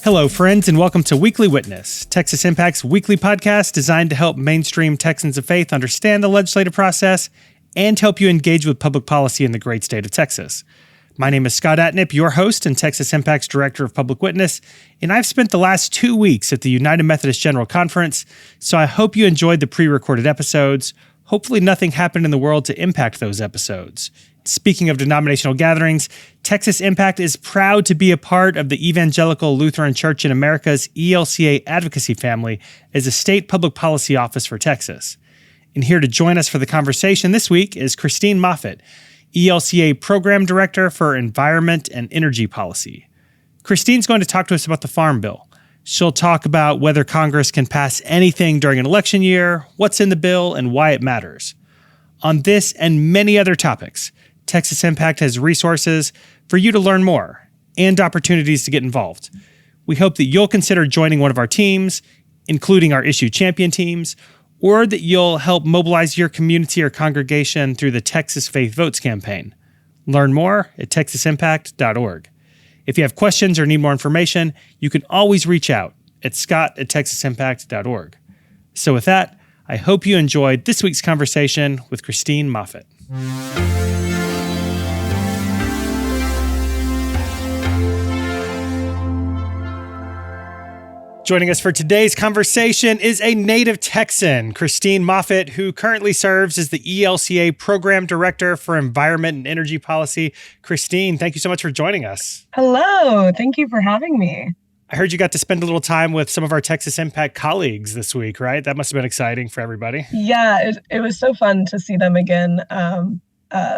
Hello, friends, and welcome to Weekly Witness, Texas Impact's weekly podcast designed to help mainstream Texans of faith understand the legislative process and help you engage with public policy in the great state of Texas. My name is Scott Atnip, your host and Texas Impact's Director of Public Witness, and I've spent the last 2 weeks at the United Methodist General Conference, so I hope you enjoyed the pre-recorded episodes. Hopefully nothing happened in the world to impact those episodes. Speaking of denominational gatherings, Texas Impact is proud to be a part of the Evangelical Lutheran Church in America's ELCA Advocacy family as a state public policy office for Texas. And here to join us for the conversation this week is Christine Moffett, ELCA Program Director for Environment and Energy Policy. Christine's going to talk to us about the Farm Bill. She'll talk about whether Congress can pass anything during an election year, what's in the bill, and why it matters. On this and many other topics, Texas Impact has resources for you to learn more and opportunities to get involved. We hope that you'll consider joining one of our teams, including our issue champion teams, or that you'll help mobilize your community or congregation through the Texas Faith Votes campaign. Learn more at texasimpact.org. If you have questions or need more information, you can always reach out at scott@texasimpact.org. So with that, I hope you enjoyed this week's conversation with Christine Moffett. Joining us for today's conversation is a native Texan, Christine Moffett, who currently serves as the ELCA Program Director for Environment and Energy Policy. Christine, thank you so much for joining us. Hello. Thank you for having me. I heard you got to spend a little time with some of our Texas Impact colleagues this week, right? That must have been exciting for everybody. Yeah, it was so fun to see them again.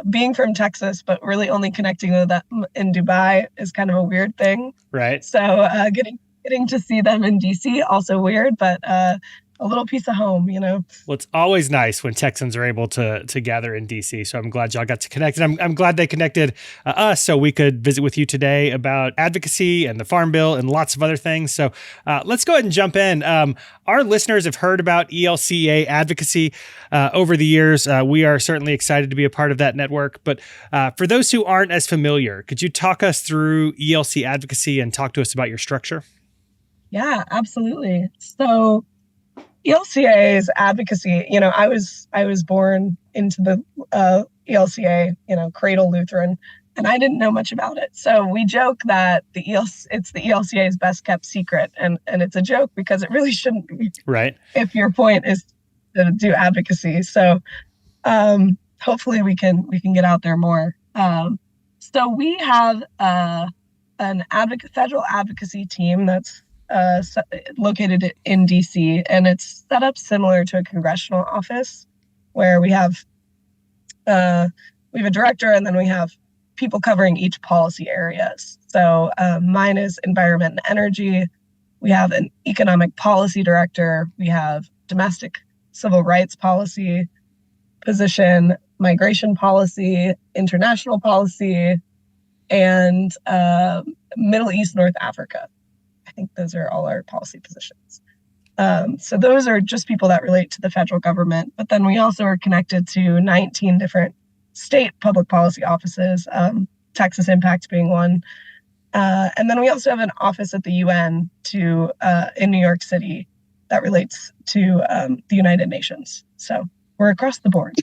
Being from Texas, but really only connecting with them in Dubai is kind of a weird thing. Right. So getting to see them in DC, also weird, but a little piece of home, you know. Well, it's always nice when Texans are able to gather in DC. So I'm glad y'all got to connect. And I'm glad they connected us so we could visit with you today about advocacy and the Farm Bill and lots of other things. So let's go ahead and jump in. Our listeners have heard about ELCA Advocacy over the years. We are certainly excited to be a part of that network. But for those who aren't as familiar, could you talk us through ELC Advocacy and talk to us about your structure? Yeah, absolutely. So ELCA's advocacy, I was born into the ELCA, cradle Lutheran, and I didn't know much about it. So we joke that it's the ELCA's best kept secret, and it's a joke because it really shouldn't be. Right. If your point is to do advocacy. So hopefully we can get out there more. So we have an federal advocacy team that's located in DC, and it's set up similar to a congressional office where we have a director, and then we have people covering each policy areas. So mine is environment and energy. We have an economic policy director. We have domestic civil rights policy position, migration policy, international policy, and Middle East, North Africa. I think those are all our policy positions. So those are just people that relate to the federal government. But then we also are connected to 19 different state public policy offices, Texas Impact being one. And then we also have an office at the UN in New York City that relates to the United Nations. So we're across the board.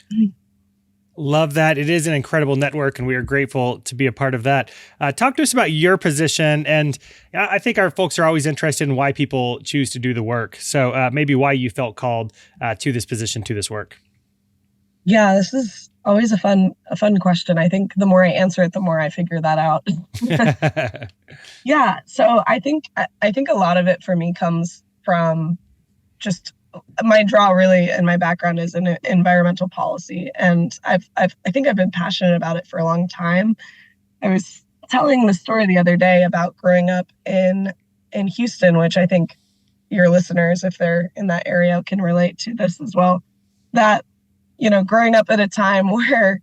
Love that. It is an incredible network, and we are grateful to be a part of that. Talk to us about your position, and I think our folks are always interested in why people choose to do the work. So maybe why you felt called to this position, to this work. Yeah, this is always a fun question. I think the more I answer it, the more I figure that out. Yeah, so I think a lot of it for me comes from just my draw really, and my background is in environmental policy. And I think I've been passionate about it for a long time. I was telling the story the other day about growing up in Houston, which I think your listeners, if they're in that area, can relate to this as well. That, growing up at a time where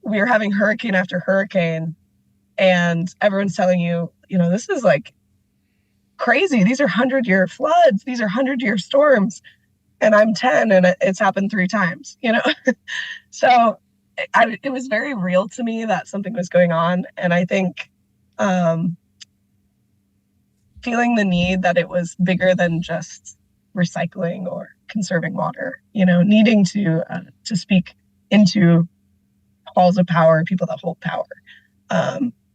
we were having hurricane after hurricane, and everyone's telling you, this is like crazy. These are 100-year floods. These are 100-year storms. And I'm 10 and it's happened 3 times, So it was very real to me that something was going on. And I think feeling the need that it was bigger than just recycling or conserving water, needing to speak into halls of power, people that hold power,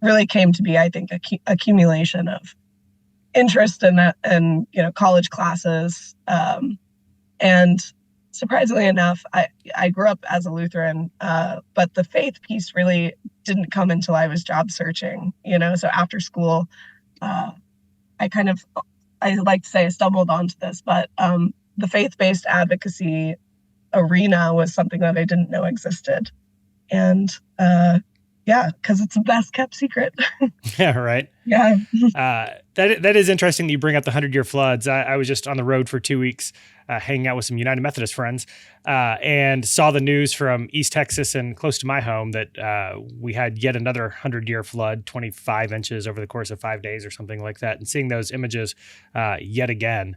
really came to be, I think, accumulation of interest in that and, college classes. And surprisingly enough, I grew up as a Lutheran, but the faith piece really didn't come until I was job searching, so after school, I like to say I stumbled onto this, but the faith-based advocacy arena was something that I didn't know existed. And because it's the best kept secret. Yeah, right. Yeah. That is interesting that you bring up the 100-year floods. I was just on the road for 2 weeks, hanging out with some United Methodist friends, and saw the news from East Texas and close to my home that we had yet another 100-year flood, 25 inches over the course of 5 days or something like that. And seeing those images yet again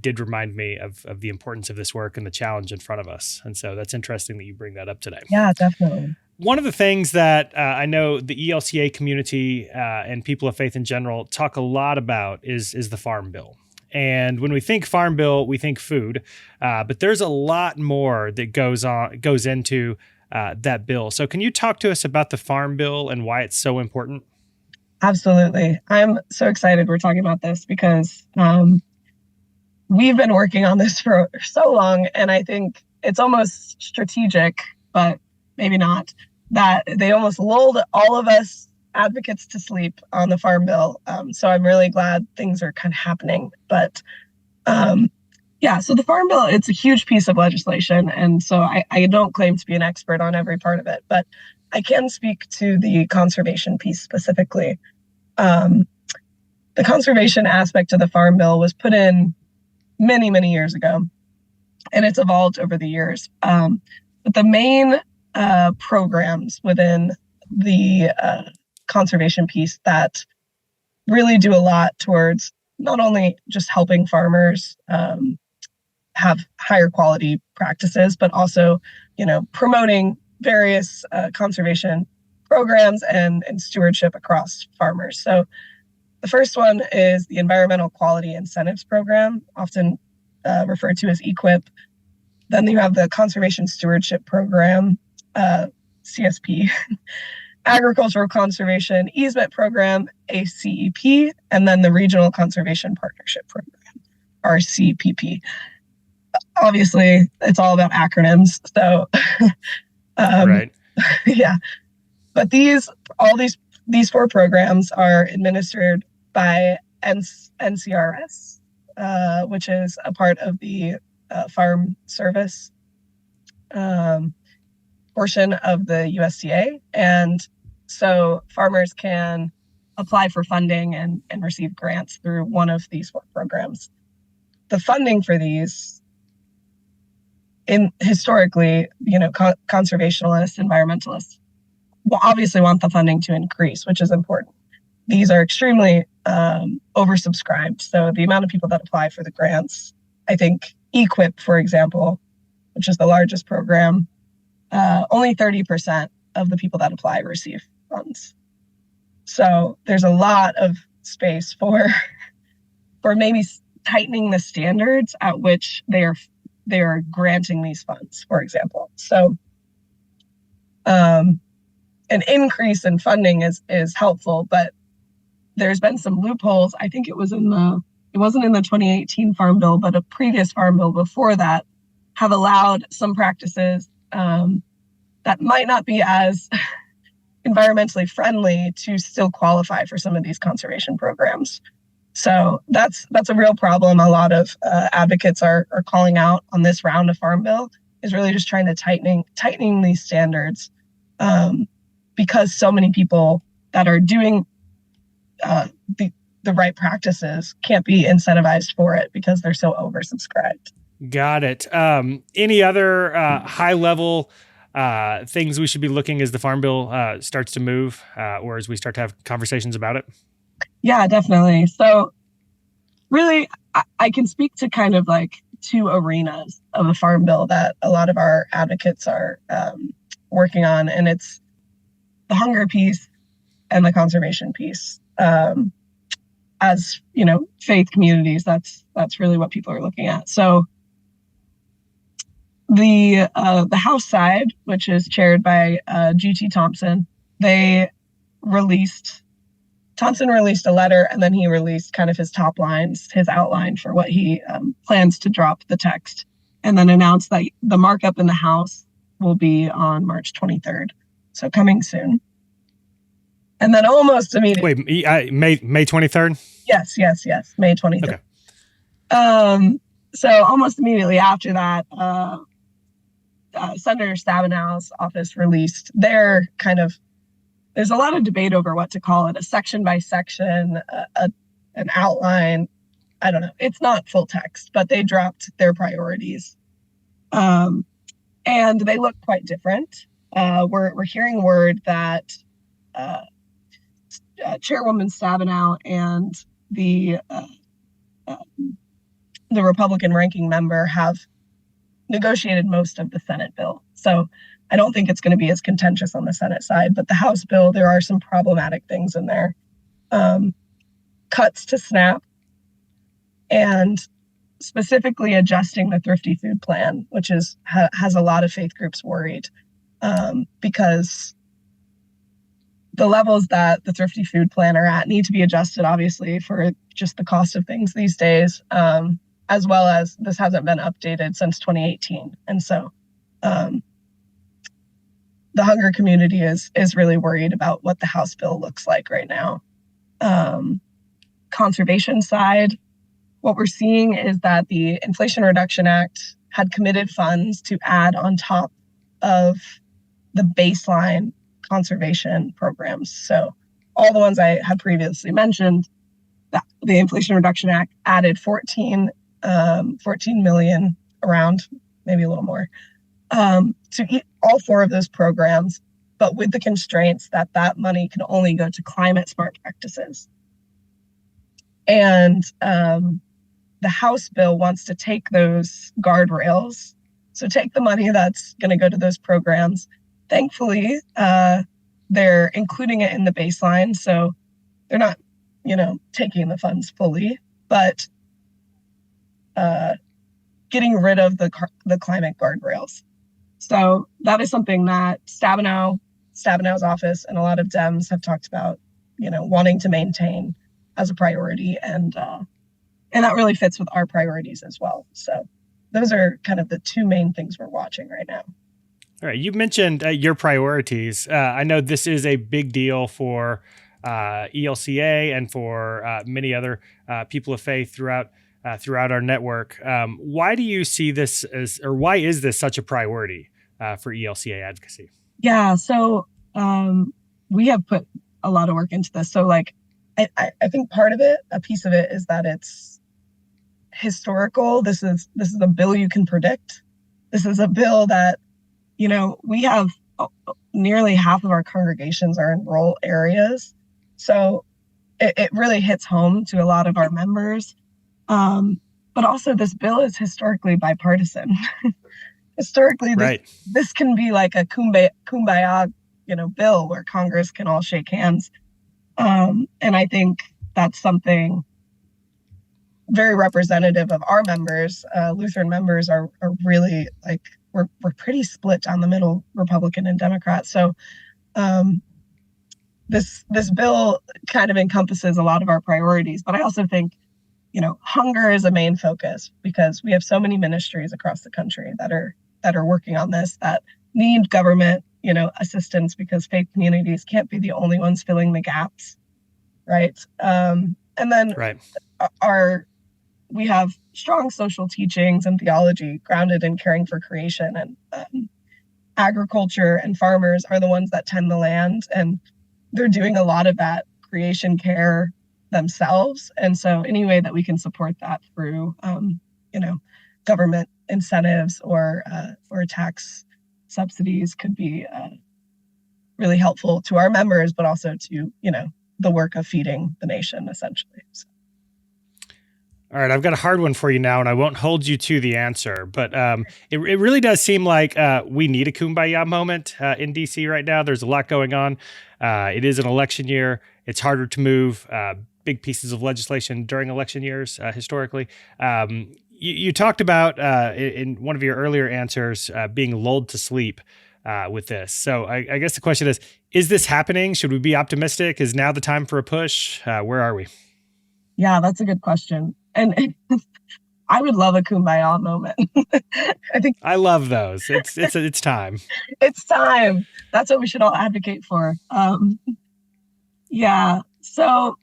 did remind me of the importance of this work and the challenge in front of us. And so that's interesting that you bring that up today. Yeah, definitely. One of the things that I know the ELCA community and people of faith in general talk a lot about is the Farm Bill. And when we think Farm Bill, we think food, but there's a lot more that goes into that bill. So can you talk to us about the Farm Bill and why it's so important? Absolutely. I'm so excited we're talking about this because we've been working on this for so long, and I think it's almost strategic, but maybe not, that they almost lulled all of us advocates to sleep on the Farm Bill. So I'm really glad things are kind of happening. But so the Farm Bill, it's a huge piece of legislation. And so I don't claim to be an expert on every part of it, but I can speak to the conservation piece specifically. The conservation aspect of the Farm Bill was put in many, many years ago, and it's evolved over the years. But the main programs within the conservation piece that really do a lot towards not only just helping farmers have higher quality practices, but also, promoting various conservation programs and stewardship across farmers. So the first one is the Environmental Quality Incentives Program, often referred to as EQIP. Then you have the Conservation Stewardship Program, CSP, Agricultural Conservation Easement Program, ACEP, and then the Regional Conservation Partnership Program, RCPP. Obviously, it's all about acronyms. So, right. Yeah. But these four programs are administered by NCRS, which is a part of the Farm Service portion of the USDA. And so farmers can apply for funding and receive grants through one of these four programs. The funding for these, historically, conservationists, environmentalists will obviously want the funding to increase, which is important. These are extremely oversubscribed. So the amount of people that apply for the grants, I think EQIP, for example, which is the largest program, only 30% of the people that apply receive funds. So there's a lot of space for maybe tightening the standards at which they are granting these funds, for example. So an increase in funding is helpful, but there's been some loopholes. I think it wasn't in the 2018 Farm Bill, but a previous Farm Bill before that have allowed some practices that might not be as environmentally friendly to still qualify for some of these conservation programs. So that's a real problem. A lot of advocates are calling out on this round of Farm Bill, is really just trying to tightening these standards, because so many people that are doing the right practices can't be incentivized for it because they're so oversubscribed. Got it. Any other high level things we should be looking as the Farm Bill starts to move, or as we start to have conversations about it? Yeah, definitely. So really, I can speak to kind of like two arenas of the Farm Bill that a lot of our advocates are working on, and it's the hunger piece and the conservation piece. as faith communities, that's really what people are looking at. So the House side, which is chaired by G.T. Thompson, Thompson released a letter, and then he released kind of his top lines, his outline for what he plans to drop the text, and then announced that the markup in the House will be on March 23rd. So coming soon. And then almost immediately. Wait, May 23rd? Yes, May 23rd. Okay. So almost immediately after that, Senator Stabenow's office released their there's a lot of debate over what to call it, a section by section, an outline. I don't know. It's not full text, but they dropped their priorities. And they look quite different. We're hearing word that Chairwoman Stabenow and the Republican ranking member have negotiated most of the Senate bill. So I don't think it's going to be as contentious on the Senate side, but the House bill, there are some problematic things in there. Cuts to SNAP, and specifically adjusting the Thrifty Food Plan, which has a lot of faith groups worried because the levels that the Thrifty Food Plan are at need to be adjusted, obviously, for just the cost of things these days, as well as this hasn't been updated since 2018. And so the hunger community is really worried about what the House bill looks like right now. Conservation side, what we're seeing is that the Inflation Reduction Act had committed funds to add on top of the baseline conservation programs. So all the ones I had previously mentioned, the Inflation Reduction Act added 14 million, around, maybe a little more, to all four of those programs, but with the constraints that money can only go to climate smart practices. And the House bill wants to take those guardrails, so take the money that's going to go to those programs. Thankfully, they're including it in the baseline, so they're not, taking the funds fully, but getting rid of the climate guardrails. So that is something that Stabenow's office and a lot of Dems have talked about, wanting to maintain as a priority, and that really fits with our priorities as well. So those are kind of the two main things we're watching right now. All right. You mentioned your priorities. I know this is a big deal for ELCA and for many other people of faith throughout our network. Why do you see this why is this such a priority for ELCA advocacy? Yeah. So we have put a lot of work into this. So I think a piece of it is that it's historical. This is a bill you can predict. This is a bill that, we have nearly half of our congregations are in rural areas. So it really hits home to a lot of our members. But also this bill is historically bipartisan. Historically, this can be like a kumbaya, bill where Congress can all shake hands. And I think that's something very representative of our members. Lutheran members are really we're pretty split down the middle, Republican and Democrat. So this bill kind of encompasses a lot of our priorities. But I also think, hunger is a main focus because we have so many ministries across the country that are working on this that need government, assistance, because faith communities can't be the only ones filling the gaps. Right. And then we have strong social teachings and theology grounded in caring for creation, and agriculture and farmers are the ones that tend the land, and they're doing a lot of that creation care themselves. And so any way that we can support that through, government incentives or tax subsidies could be really helpful to our members, but also to, the work of feeding the nation, essentially. So. All right, I've got a hard one for you now, and I won't hold you to the answer, but it really does seem like we need a kumbaya moment in D.C. right now. There's a lot going on. It is an election year. It's harder to move big pieces of legislation during election years historically. You talked about in one of your earlier answers being lulled to sleep with this. So I guess the question is this happening? Should we be optimistic? Is now the time for a push? Where are we? Yeah, that's a good question. And I would love a kumbaya moment. I love those. It's time. It's time. That's what we should all advocate for. Yeah. So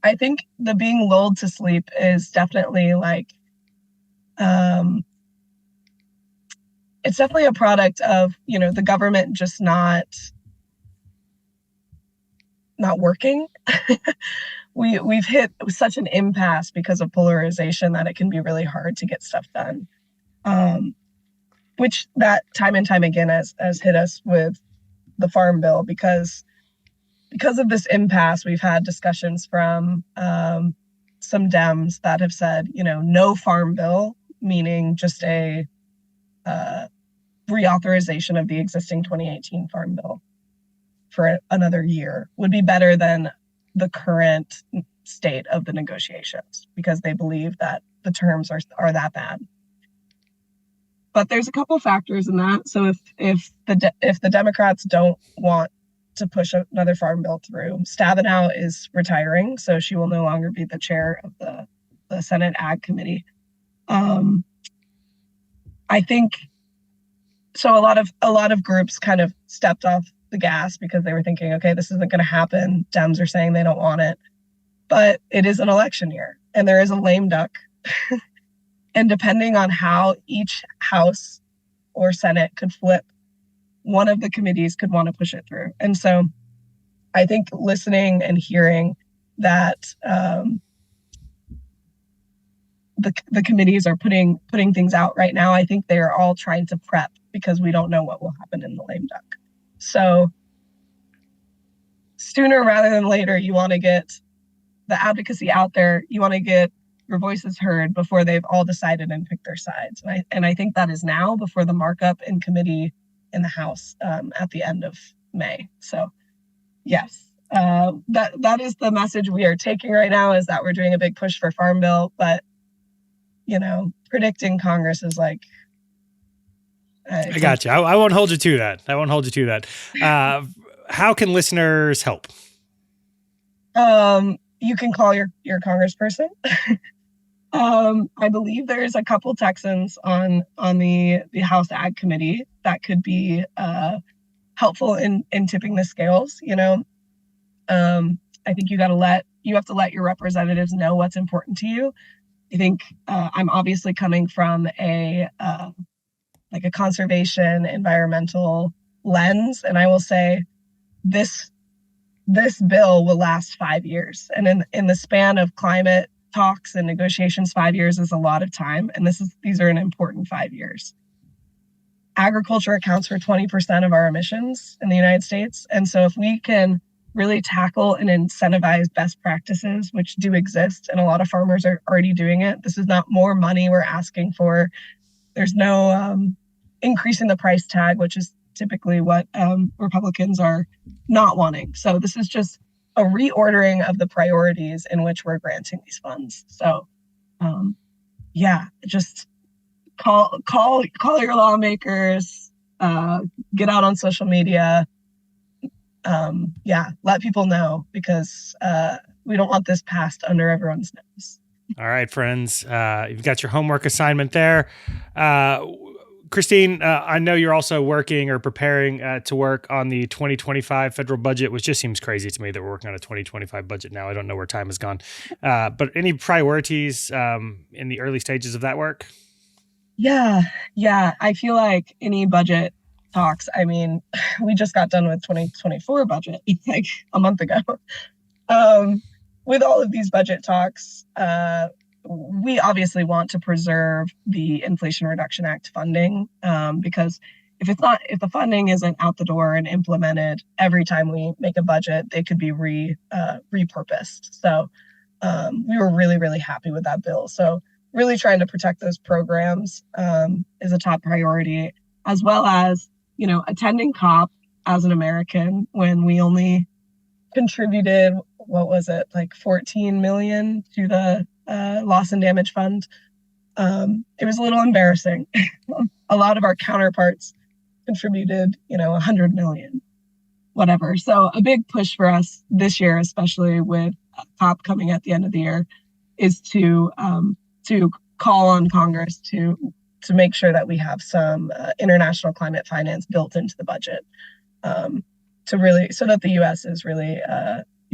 I think the being lulled to sleep is definitely like, it's definitely a product of, the government just not working. We've hit such an impasse because of polarization that it can be really hard to get stuff done. Which that time and time again has hit us with the Farm Bill because of this impasse. We've had discussions from some Dems that have said, no Farm Bill, meaning just a reauthorization of the existing 2018 Farm Bill for another year would be better than the current state of the negotiations because they believe that the terms are that bad. But there's a couple factors in that. So if the Democrats don't want to push another Farm Bill through, Stabenow is retiring, so she will no longer be the chair of the Senate Ag Committee. I think so. A lot of groups kind of stepped off the gas because they were thinking, okay, this isn't going to happen. Dems are saying they don't want it, but it is an election year and there is a lame duck. And depending on how each House or Senate could flip, one of the committees could want to push it through. And so I think listening and hearing that the committees are putting things out right now, I think they are all trying to prep because we don't know what will happen in the lame duck. So sooner rather than later, you want to get the advocacy out there. You want to get your voices heard before they've all decided and picked their sides. And I think that is now before the markup in committee in the House at the end of May. So yes, that is the message we are taking right now, is that we're doing a big push for Farm Bill. But, predicting Congress is like, I got you. I won't hold you to that. How can listeners help? You can call your congressperson. I believe there's a couple Texans on the House Ag Committee that could be helpful in tipping the scales. I think you have to let your representatives know what's important to you. I think I'm obviously coming from a conservation environmental lens, and I will say this bill will last 5 years. And in the span of climate talks and negotiations, 5 years is a lot of time. And these are an important 5 years. Agriculture accounts for 20% of our emissions in the United States. And so if we can really tackle and incentivize best practices, which do exist, and a lot of farmers are already doing it, this is not more money we're asking for. There's no increasing the price tag, which is typically what Republicans are not wanting. So this is just a reordering of the priorities in which we're granting these funds. So just call your lawmakers, get out on social media. Let people know, because we don't want this passed under everyone's nose. All right, friends, you've got your homework assignment there. Christine, I know you're also working or preparing to work on the 2025 federal budget, which just seems crazy to me that we're working on a 2025 budget now. I don't know where time has gone. But any priorities in the early stages of that work? Yeah. I feel like any budget talks, we just got done with 2024 budget like a month ago. With all of these budget talks, we obviously want to preserve the Inflation Reduction Act funding, because if the funding isn't out the door and implemented every time we make a budget, they could be repurposed. So we were really, really happy with that bill. So really trying to protect those programs is a top priority, as well as, attending COP as an American when we only contributed what was it, like $14 million to the loss and damage fund. It was a little embarrassing. A lot of our counterparts contributed, $100 million, whatever. So a big push for us this year, especially with COP coming at the end of the year, is to call on Congress to make sure that we have some international climate finance built into the budget, so that the U.S. is really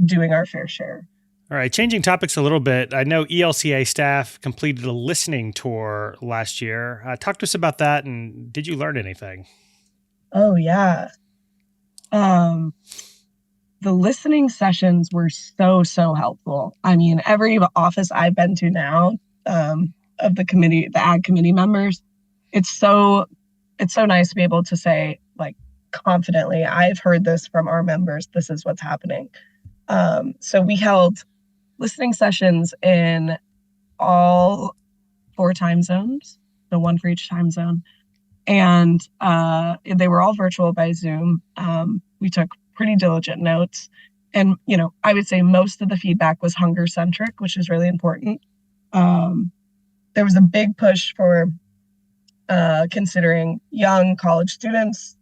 doing our fair share. All right, changing topics a little bit. I know ELCA staff completed a listening tour last year. Talk to us about that, and did you learn anything? Oh, yeah. The listening sessions were so helpful. I mean, every office I've been to now, of the committee, the ag committee members, it's so nice to be able to say, like, confidently, I've heard this from our members. This is what's happening. So we held listening sessions in all 4 time zones, so one for each time zone. And they were all virtual by Zoom. We took pretty diligent notes. And, I would say most of the feedback was hunger-centric, which is really important. There was a big push for considering young college students,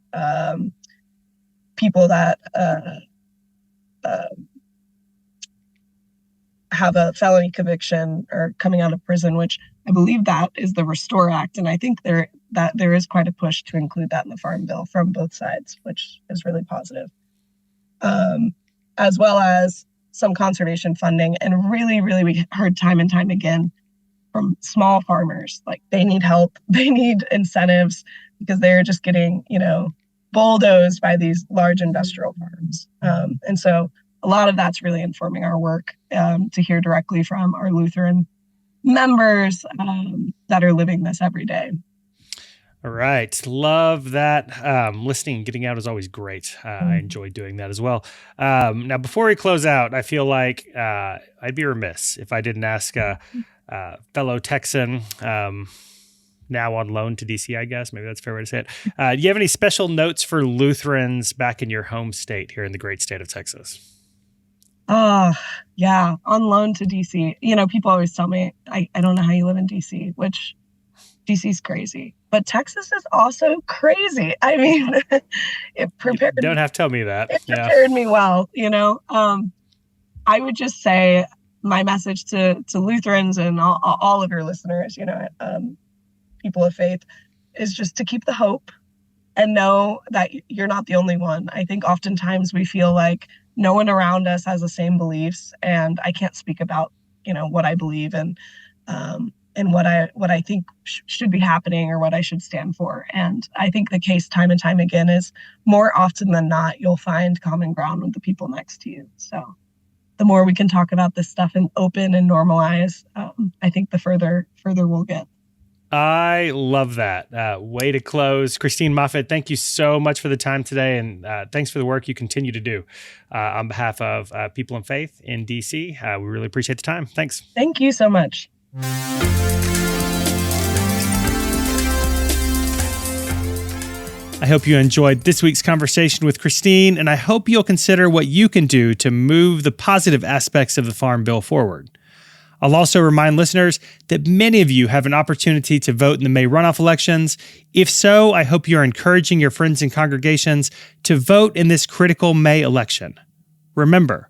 people that have a felony conviction or coming out of prison, which I believe that is the Restore Act. And I think there is quite a push to include that in the Farm Bill from both sides, which is really positive. As well as some conservation funding. And really, we heard time and time again from small farmers, like they need help, they need incentives because they're just getting, bulldozed by these large industrial farms. And so a lot of that's really informing our work, to hear directly from our Lutheran members that are living this every day. All right. Love that. Listening and getting out is always great. I enjoy doing that as well. Now, before we close out, I feel like I'd be remiss if I didn't ask a fellow Texan, now on loan to DC, I guess. Maybe that's a fair way to say it. Do you have any special notes for Lutherans back in your home state here in the great state of Texas? Yeah, on loan to DC. People always tell me, I don't know how you live in DC, which DC's crazy. But Texas is also crazy. I mean, it prepared You don't have to tell me that. It prepared me well, I would just say my message to Lutherans and all of your listeners, people of faith, is just to keep the hope and know that you're not the only one. I think oftentimes we feel like no one around us has the same beliefs, and I can't speak about, what I believe and what I think should be happening or what I should stand for. And I think the case time and time again is more often than not, you'll find common ground with the people next to you. So the more we can talk about this stuff and open and normalize, I think the further we'll get. I love that. Way to close. Christine Moffett, thank you so much for the time today, and thanks for the work you continue to do on behalf of people in faith in DC. We really appreciate the time. Thanks. Thank you so much. I hope you enjoyed this week's conversation with Christine, and I hope you'll consider what you can do to move the positive aspects of the Farm Bill forward. I'll also remind listeners that many of you have an opportunity to vote in the May runoff elections. If so, I hope you're encouraging your friends and congregations to vote in this critical May election. Remember,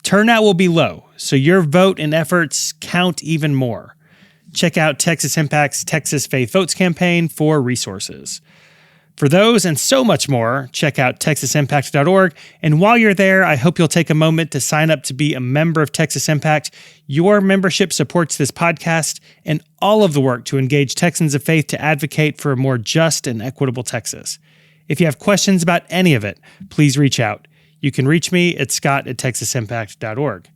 turnout will be low, so your vote and efforts count even more. Check out Texas Impact's Texas Faith Votes campaign for resources. For those and so much more, check out texasimpact.org. And while you're there, I hope you'll take a moment to sign up to be a member of Texas Impact. Your membership supports this podcast and all of the work to engage Texans of faith to advocate for a more just and equitable Texas. If you have questions about any of it, please reach out. You can reach me at scott@texasimpact.org.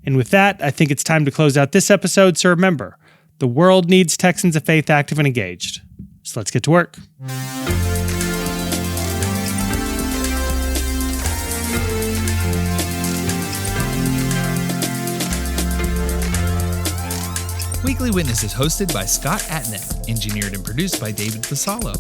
And with that, I think it's time to close out this episode. So remember, the world needs Texans of faith active and engaged. So let's get to work. Weekly Witness is hosted by Scott Atnet, engineered and produced by David Fasalo.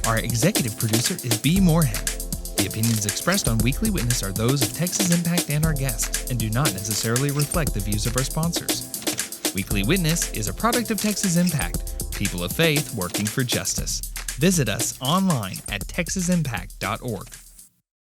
Our executive producer is B. Moorhead. The opinions expressed on Weekly Witness are those of Texas Impact and our guests, and do not necessarily reflect the views of our sponsors. Weekly Witness is a product of Texas Impact, people of faith working for justice. Visit us online at texasimpact.org.